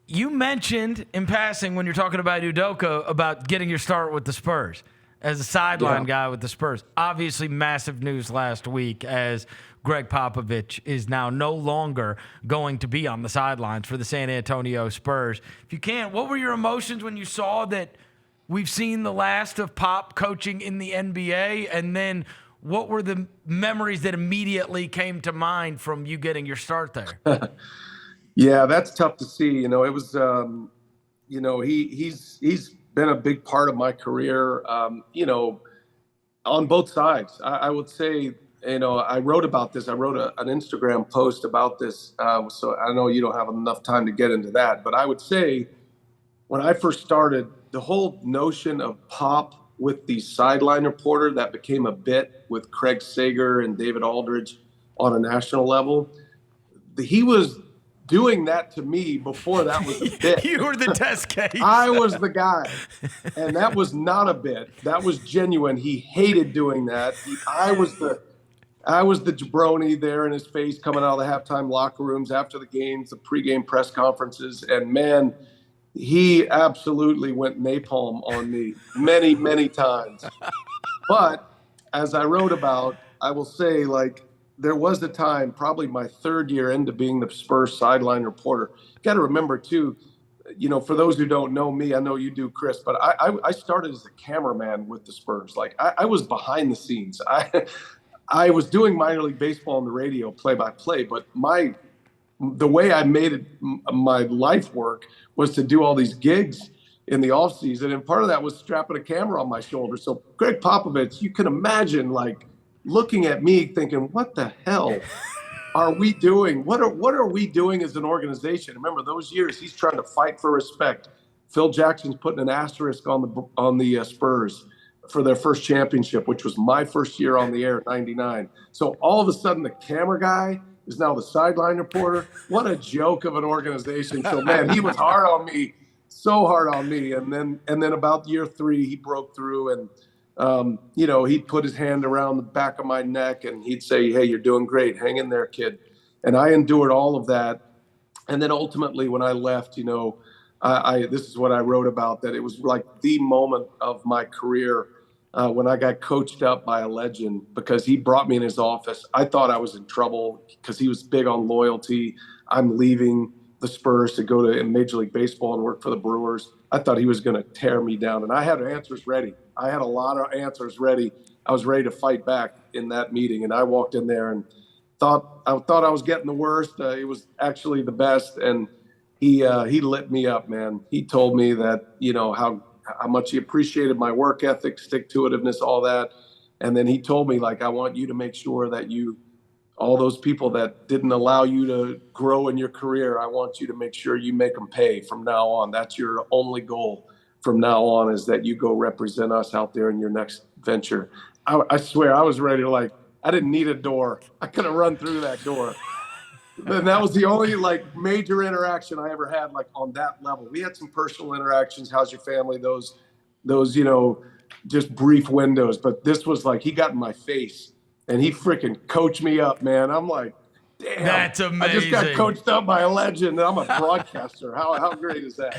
You mentioned in passing when you're talking about Udoka about getting your start with the Spurs as a sideline guy with the Spurs. Obviously, massive news last week as Gregg Popovich is now no longer going to be on the sidelines for the San Antonio Spurs. If you can, what were your emotions when you saw that we've seen the last of Pop coaching in the NBA? And then what were the memories that immediately came to mind from you getting your start there? Yeah, that's tough to see. You know, it was, you know, he's been a big part of my career, you know, on both sides. I would say, you know, I wrote about this. I wrote an Instagram post about this. So I know you don't have enough time to get into that, but I would say when I first started, the whole notion of Pop with the sideline reporter that became a bit with Craig Sager and David Aldridge on a national level, he was doing that to me before that was a bit. You were the test case. I was the guy. And that was not a bit. That was genuine. He hated doing that. I was the jabroni there in his face coming out of the halftime locker rooms after the games, the pregame press conferences. And man, he absolutely went napalm on me many, many times. But as I wrote about, I will say, like, there was a time, probably my third year into being the Spurs sideline reporter. You got to remember, too, you know, for those who don't know me, I know you do, Chris, but I started as a cameraman with the Spurs. Like, I was behind the scenes. I was doing minor league baseball on the radio, play-by-play, but the way I made it my life work was to do all these gigs in the off season, and part of that was strapping a camera on my shoulder. So Gregg Popovich, you can imagine, like, looking at me thinking, what the hell are we doing? What are we doing as an organization? Remember those years, he's trying to fight for respect. Phil Jackson's putting an asterisk on the Spurs for their first championship, which was my first year on the air, 99. So all of a sudden the camera guy is now the sideline reporter. What a joke of an organization. So man, he was hard on me, so hard on me. And then about year 3, he broke through and you know, he'd put his hand around the back of my neck and he'd say, hey, you're doing great. Hang in there, kid. And I endured all of that. And then ultimately when I left, you know, this is what I wrote about, that it was like the moment of my career when I got coached up by a legend, because he brought me in his office. I thought I was in trouble because he was big on loyalty. I'm leaving the Spurs to go to Major League Baseball and work for the Brewers. I thought he was going to tear me down, and I had answers ready. I had a lot of answers ready. I was ready to fight back in that meeting, and I walked in there and thought I was getting the worst. It was actually the best, and he lit me up, man. He told me that, you know, how much he appreciated my work ethic, stick-to-itiveness, all that. And then he told me, like, I want you to make sure that all those people that didn't allow you to grow in your career, I want you to make sure you make them pay from now on. That's your only goal from now on, is that you go represent us out there in your next venture. I swear I was ready to, like, I didn't need a door. I could have run through that door. And that was the only, like, major interaction I ever had, like, on that level. We had some personal interactions. How's your family? Those, you know, just brief windows. But this was like, he got in my face and he freaking coached me up, man. I'm like, damn. That's amazing. I just got coached up by a legend, and I'm a broadcaster. How great is that?